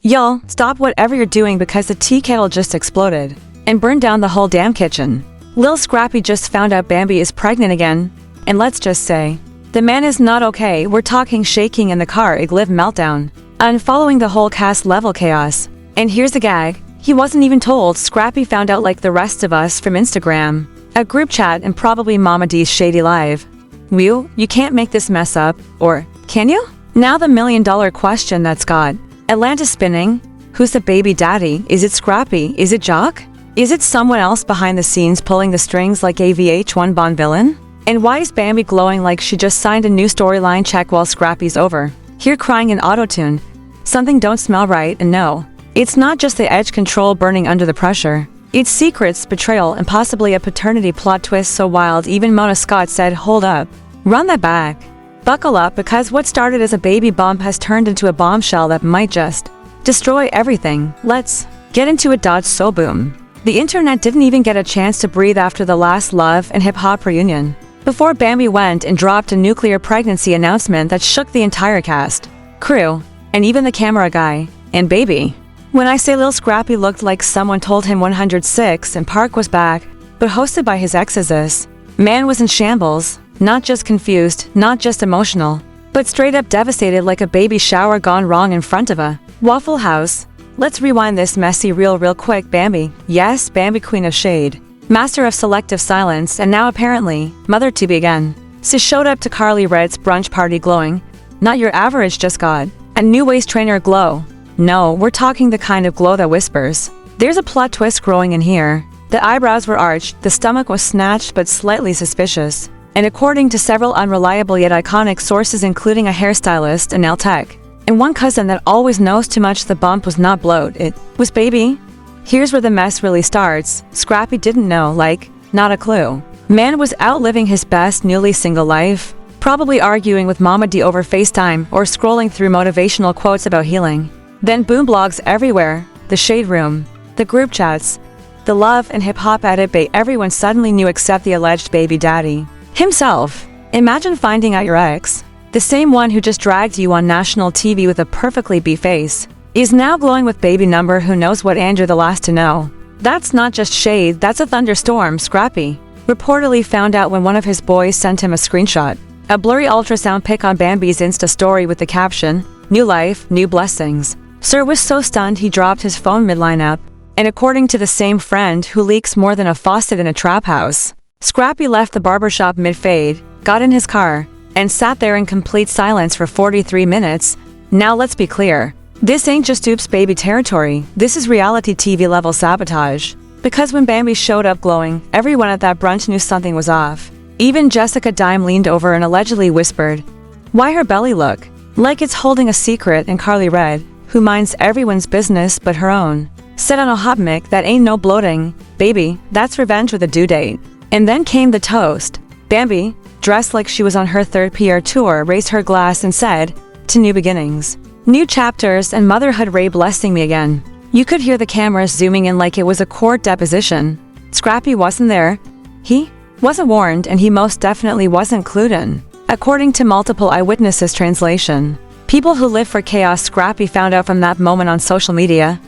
Y'all, stop whatever you're doing because the tea kettle just exploded and burned down the whole damn kitchen. Lil Scrappy just found out Bambi is pregnant again, and let's just say, the man is not okay. We're talking shaking in the car, iglip meltdown, unfollowing the whole cast level chaos. And here's the gag, he wasn't even told. Scrappy found out like the rest of us from Instagram, a group chat, and probably Mama D's shady live. You can't make this mess up, or can you? Now the $1,000,000 question that's got Atlanta spinning. Who's the baby daddy? Is it Scrappy? Is it Jock? Is it someone else behind the scenes pulling the strings like a VH1 Bond villain? And why is Bambi glowing like she just signed a new storyline check while Scrappy's over here crying in autotune? Something don't smell right, and no, it's not just the edge control burning under the pressure. It's secrets, betrayal, and possibly a paternity plot twist so wild even Mona Scott said, hold up, run that back. Buckle up, because what started as a baby bump has turned into a bombshell that might just destroy everything. Let's get into it. So boom. The internet didn't even get a chance to breathe after the last Love and Hip Hop reunion, before Bambi went and dropped a nuclear pregnancy announcement that shook the entire cast, crew, and even the camera guy, and baby. When I say Lil Scrappy looked like someone told him 106 and Park was back, but hosted by his exes, this man was in shambles. Not just confused, not just emotional, but straight up devastated, like a baby shower gone wrong in front of a Waffle House. Let's rewind this messy reel real quick. Bambi, yes, Bambi, queen of shade, master of selective silence, and now apparently mother to be again. Sis showed up to Carly Red's brunch party glowing. Not your average, just got a new waist trainer glow. No, we're talking the kind of glow that whispers. There's a plot twist growing in here. The eyebrows were arched, the stomach was snatched but slightly suspicious. And according to several unreliable yet iconic sources, including a hairstylist, a nail tech, and one cousin that always knows too much, the bump was not bloat, it was baby. Here's where the mess really starts. Scrappy didn't know, like, not a clue. Man was out living his best newly single life, probably arguing with Mama D over FaceTime or scrolling through motivational quotes about healing. Then boom, blogs everywhere, the shade room, the group chats, the Love and Hip Hop edit bay. Everyone suddenly knew except the alleged baby daddy himself. Imagine finding out your ex, the same one who just dragged you on national TV with a perfectly beefy face, is now glowing with baby number. Who knows what, and you're the last to know. That's not just shade, that's a thunderstorm. Scrappy reportedly found out when one of his boys sent him a screenshot, a blurry ultrasound pic on Bambi's Insta story with the caption, "New life, new blessings." Sir was so stunned he dropped his phone mid-line up, and according to the same friend who leaks more than a faucet in a trap house, Scrappy left the barbershop mid-fade, got in his car, and sat there in complete silence for 43 minutes. Now let's be clear, this ain't just oops baby territory, this is reality TV level sabotage. Because when Bambi showed up glowing, everyone at that brunch knew something was off. Even Jessica Dime leaned over and allegedly whispered, why her belly look like it's holding a secret, and Carly Red, who minds everyone's business but her own, said on a hot mic, that ain't no bloating, baby, that's revenge with a due date. And then came the toast. Bambi, dressed like she was on her third PR tour, raised her glass and said, to new beginnings, new chapters, and motherhood, Ray blessing me again. You could hear the cameras zooming in like it was a court deposition. Scrappy wasn't there. He wasn't warned, and he most definitely wasn't clued in. According to multiple eyewitnesses, translation, people who live for chaos, Scrappy found out from that moment on social media.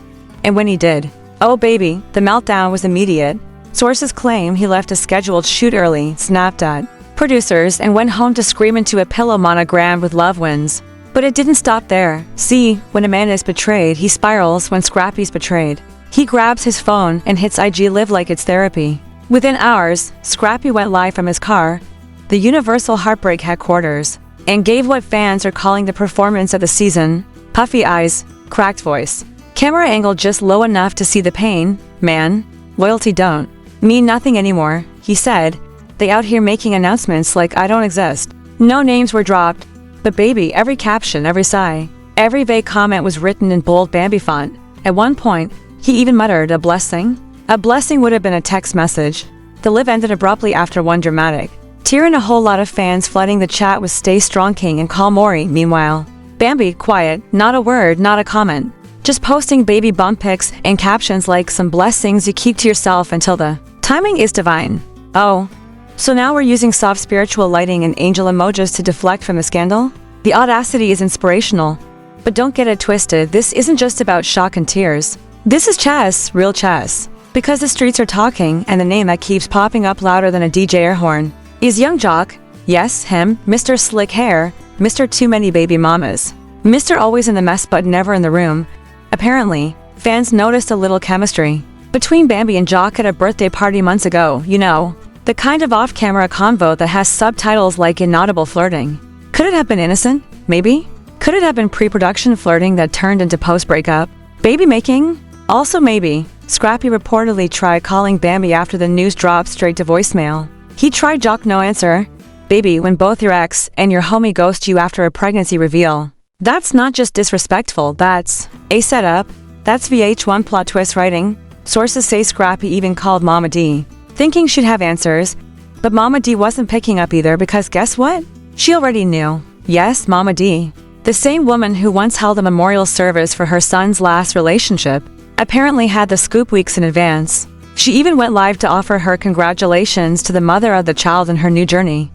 And when he did, oh baby, the meltdown was immediate. Sources claim he left a scheduled shoot early, snapped at producers, and went home to scream into a pillow monogrammed with love wins. But it didn't stop there. See, when a man is betrayed, he spirals. When Scrappy's betrayed, he grabs his phone and hits IG Live like it's therapy. Within hours, Scrappy went live from his car, the Universal Heartbreak headquarters, and gave what fans are calling the performance of the season. Puffy eyes, cracked voice, camera angle just low enough to see the pain. Man, loyalty don't mean nothing anymore, he said. They out here making announcements like I don't exist. No names were dropped, but baby, every caption, every sigh, every vague comment was written in bold Bambi font. At one point, he even muttered, a blessing? A blessing would have been a text message. The live ended abruptly after one dramatic tear, and a whole lot of fans flooding the chat with Stay Strong King and Call Maury. Meanwhile, Bambi, quiet, not a word, not a comment, just posting baby bump pics and captions like some blessings you keep to yourself until the timing is divine. Oh, so now we're using soft spiritual lighting and angel emojis to deflect from the scandal? The audacity is inspirational. But don't get it twisted, this isn't just about shock and tears. This is chess, real chess. Because the streets are talking, and the name that keeps popping up louder than a DJ air horn is Young Jock. Yes, him, Mr. Slick Hair, Mr. Too Many Baby Mamas. Mr. Always in the mess but never in the room. Apparently, fans noticed a little chemistry between Bambi and Jock at a birthday party months ago, you know. The kind of off-camera convo that has subtitles like inaudible flirting. Could it have been innocent? Maybe? Could it have been pre-production flirting that turned into post-breakup? Baby making? Also maybe. Scrappy reportedly tried calling Bambi after the news dropped straight to voicemail. He tried Jock, no answer. Baby, when both your ex and your homie ghost you after a pregnancy reveal. That's not just disrespectful, that's a setup. That's VH1 plot twist writing. Sources say Scrappy even called Mama D, thinking she'd have answers. But Mama D wasn't picking up either because guess what? She already knew. Yes, Mama D. The same woman who once held a memorial service for her son's last relationship apparently had the scoop weeks in advance. She even went live to offer her congratulations to the mother of the child in her new journey.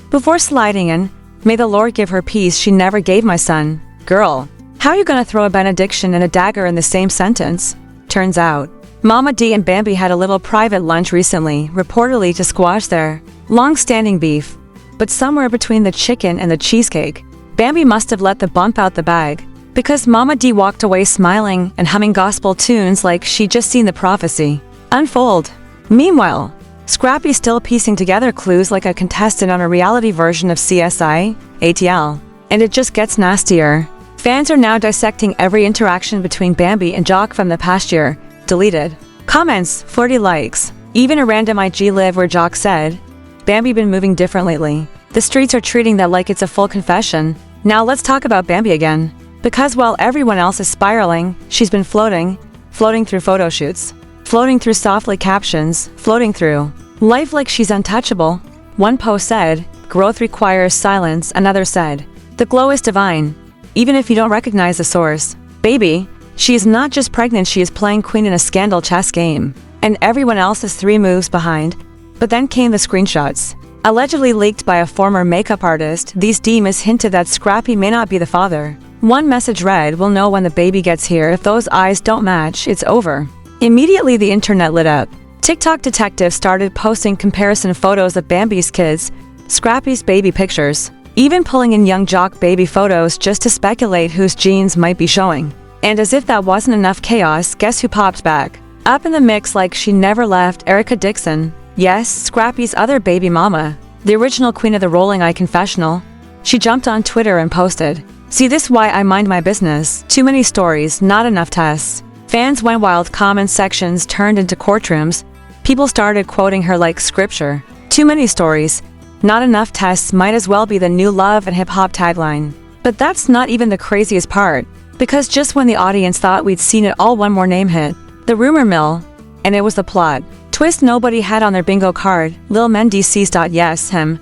Before sliding in, may the Lord give her peace, she never gave my son. Girl, how you gonna throw a benediction and a dagger in the same sentence? Turns out, Mama D and Bambi had a little private lunch recently, reportedly to squash their long-standing beef. But somewhere between the chicken and the cheesecake, Bambi must have let the bump out the bag, because Mama D walked away smiling and humming gospel tunes like she'd just seen the prophecy unfold. Meanwhile, Scrappy's still piecing together clues like a contestant on a reality version of CSI, ATL. And it just gets nastier. Fans are now dissecting every interaction between Bambi and Jock from the past year. Deleted comments, 40 likes, even a random IG live where Jock said, Bambi been moving different lately. The streets are treating that like it's a full confession. Now let's talk about Bambi again. Because while everyone else is spiraling, she's been floating through photo shoots, floating through softly captions, floating through life like she's untouchable. One post said, growth requires silence. Another said, the glow is divine, even if you don't recognize the source. Baby, she is not just pregnant, she is playing queen in a scandal chess game. And everyone else is 3 moves behind. But then came the screenshots. Allegedly leaked by a former makeup artist, these demons hinted that Scrappy may not be the father. One message read, we'll know when the baby gets here. If those eyes don't match, it's over. Immediately the internet lit up. TikTok detectives started posting comparison photos of Bambi's kids, Scrappy's baby pictures, even pulling in young Jock baby photos just to speculate whose genes might be showing. And as if that wasn't enough chaos, guess who popped back? Up in the mix like she never left, Erica Dixon. Yes, Scrappy's other baby mama, the original queen of the rolling eye confessional. She jumped on Twitter and posted, see this why I mind my business, too many stories, not enough tests. Fans went wild, comment sections turned into courtrooms. People started quoting her like scripture. Too many stories, not enough tests might as well be the new love and hip-hop tagline. But that's not even the craziest part, because just when the audience thought we'd seen it all, one more name hit the rumor mill, and it was the plot twist nobody had on their bingo card. Lil Mendices. Yes, him.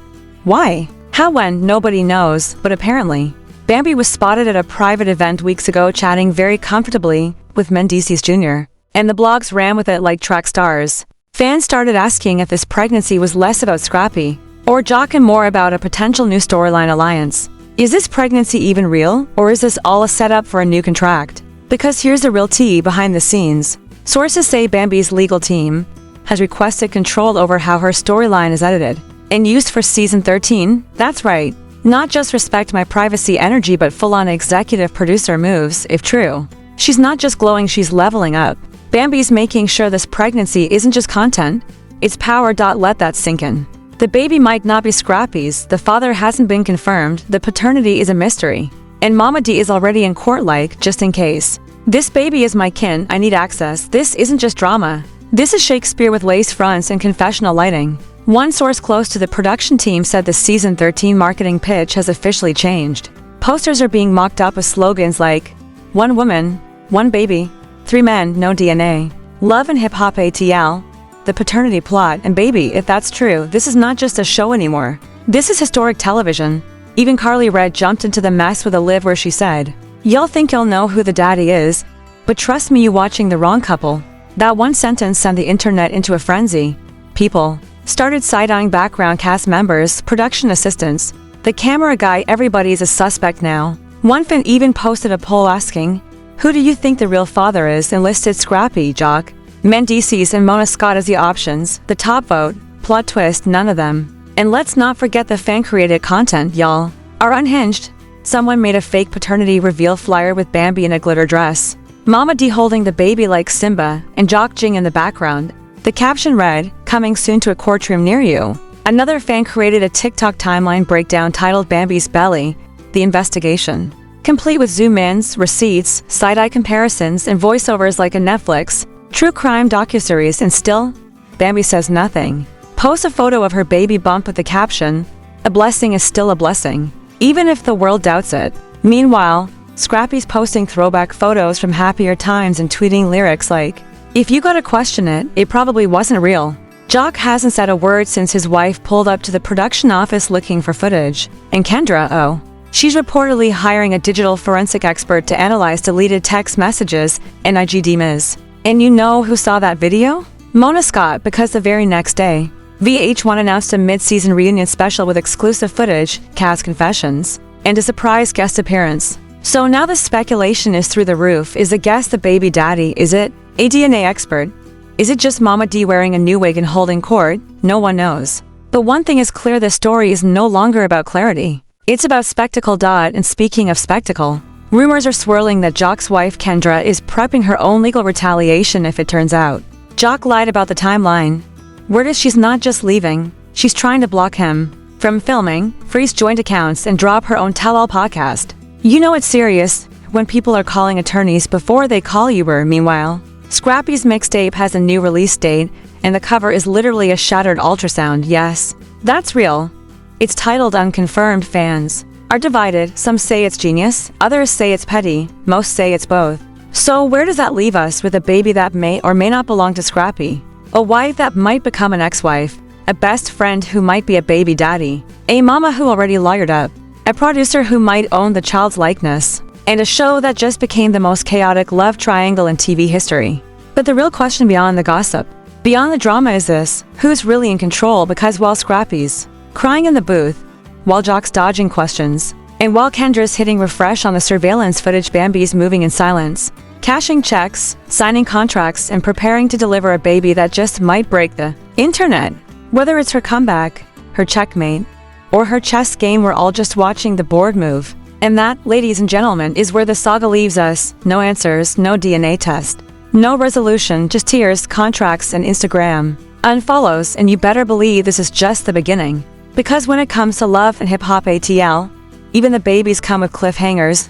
Why? How? When? Nobody knows, but apparently Bambi was spotted at a private event weeks ago chatting very comfortably with Mendices Jr., and the blogs ran with it like track stars. Fans started asking if this pregnancy was less about Scrappy or Jock and more about a potential new storyline alliance. Is this pregnancy even real, or is this all a setup for a new contract? Because here's the real tea behind the scenes. Sources say Bambi's legal team has requested control over how her storyline is edited and used for season 13. That's right. Not just respect my privacy energy, but full-on executive producer moves, if true. She's not just glowing, she's leveling up. Bambi's making sure this pregnancy isn't just content, it's power. Let that sink in. The baby might not be Scrappy's, the father hasn't been confirmed, the paternity is a mystery. And Mama D is already in court like, just in case. This baby is my kin, I need access. This isn't just drama. This is Shakespeare with lace fronts and confessional lighting. One source close to the production team said the season 13 marketing pitch has officially changed. Posters are being mocked up with slogans like, 1 woman, 1 baby, 3 men, no DNA, love and hip-hop ATL, the paternity plot, and baby, if that's true, this is not just a show anymore. This is historic television. Even Carly Red jumped into the mess with a live where she said, y'all think you'll know who the daddy is, but trust me, you watching the wrong couple. That one sentence sent the internet into a frenzy. People started side-eyeing background cast members, production assistants, the camera guy. Everybody's a suspect now. One fan even posted a poll asking, "Who do you think the real father is?" and listed Scrappy, Jock, Mendices, and Mona Scott as the options. The top vote, plot twist, none of them. And let's not forget the fan-created content, y'all. Are unhinged. Someone made a fake paternity reveal flyer with Bambi in a glitter dress, Mama D holding the baby like Simba, and Jock Jing in the background. The caption read, "Coming soon to a courtroom near you." Another fan created a TikTok timeline breakdown titled Bambi's Belly, The Investigation, complete with zoom-ins, receipts, side-eye comparisons, and voiceovers like a Netflix true crime docuseries, and still, Bambi says nothing. Posts a photo of her baby bump with the caption, "A blessing is still a blessing, even if the world doubts it." Meanwhile, Scrappy's posting throwback photos from happier times and tweeting lyrics like, "If you gotta question it, it probably wasn't real." Jock hasn't said a word since his wife pulled up to the production office looking for footage. And Kendra, oh, she's reportedly hiring a digital forensic expert to analyze deleted text messages and IGDMs. And you know who saw that video? Mona Scott, because the very next day, VH1 announced a mid-season reunion special with exclusive footage, cast confessions, and a surprise guest appearance. So now the speculation is through the roof. Is the guest the baby daddy? Is it a DNA expert? Is it just Mama D wearing a new wig and holding court? No one knows. But one thing is clear, the story is no longer about clarity. It's about spectacle. And speaking of spectacle, rumors are swirling that Jock's wife Kendra is prepping her own legal retaliation if it turns out Jock lied about the timeline. Word is she's not just leaving, she's trying to block him from filming, freeze joint accounts, and drop her own tell-all podcast. You know it's serious when people are calling attorneys before they call you. Meanwhile, Scrappy's mixtape has a new release date, and the cover is literally a shattered ultrasound. Yes, that's real. It's titled Unconfirmed. Fans are divided. Some say it's genius, others say it's petty, most say it's both. So where does that leave us with a baby that may or may not belong to Scrappy? A wife that might become an ex-wife, a best friend who might be a baby daddy, a mama who already lawyered up, a producer who might own the child's likeness, and a show that just became the most chaotic love triangle in TV history. But the real question beyond the gossip, beyond the drama is this: who's really in control? Because while Scrappy's crying in the booth, while Jock's dodging questions, and while Kendra's hitting refresh on the surveillance footage, Bambi's moving in silence, cashing checks, signing contracts, and preparing to deliver a baby that just might break the internet. Whether it's her comeback, her checkmate, or her chess game, we're all just watching the board move. And that, ladies and gentlemen, is where the saga leaves us. No answers, no DNA test, no resolution, just tears, contracts, and Instagram unfollows. And you better believe this is just the beginning. Because when it comes to love and hip-hop ATL, even the babies come with cliffhangers.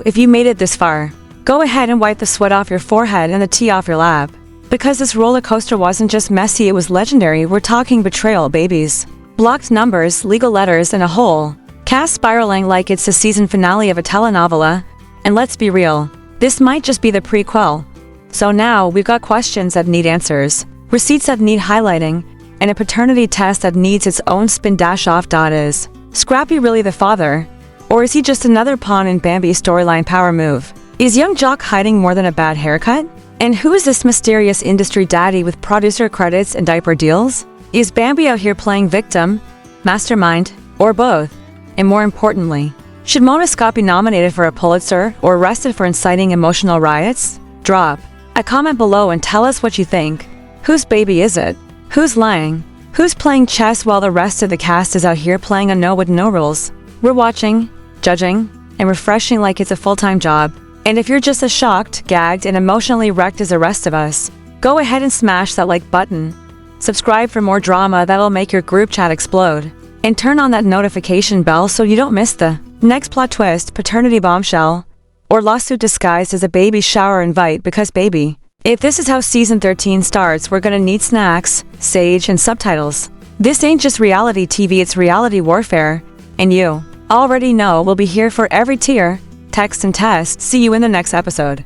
If you made it this far, go ahead and wipe the sweat off your forehead and the tea off your lap. Because this roller coaster wasn't just messy, it was legendary. We're talking betrayal, babies, blocked numbers, legal letters, and a whole cast spiraling like it's the season finale of a telenovela. And let's be real, this might just be the prequel. So now we've got questions that need answers, receipts that need highlighting, and a paternity test that needs its own spin. Off. Is Scrappy really the father? Or is he just another pawn in Bambi's storyline power move? Is young Jock hiding more than a bad haircut? And who is this mysterious industry daddy with producer credits and diaper deals? Is Bambi out here playing victim, mastermind, or both? And more importantly, should Mona Scott be nominated for a Pulitzer or arrested for inciting emotional riots? Drop a comment below and tell us what you think. Whose baby is it? Who's lying? Who's playing chess while the rest of the cast is out here playing a no with no rules? We're watching, judging, and refreshing like it's a full-time job. And if you're just as shocked, gagged, and emotionally wrecked as the rest of us, go ahead and smash that like button. Subscribe for more drama that'll make your group chat explode. And turn on that notification bell so you don't miss the next plot twist, paternity bombshell, or lawsuit disguised as a baby shower invite. Because baby, if this is how season 13 starts, we're gonna need snacks, sage, and subtitles. This ain't just reality TV, it's reality warfare. And you already know we'll be here for every tier, text, and test. See you in the next episode.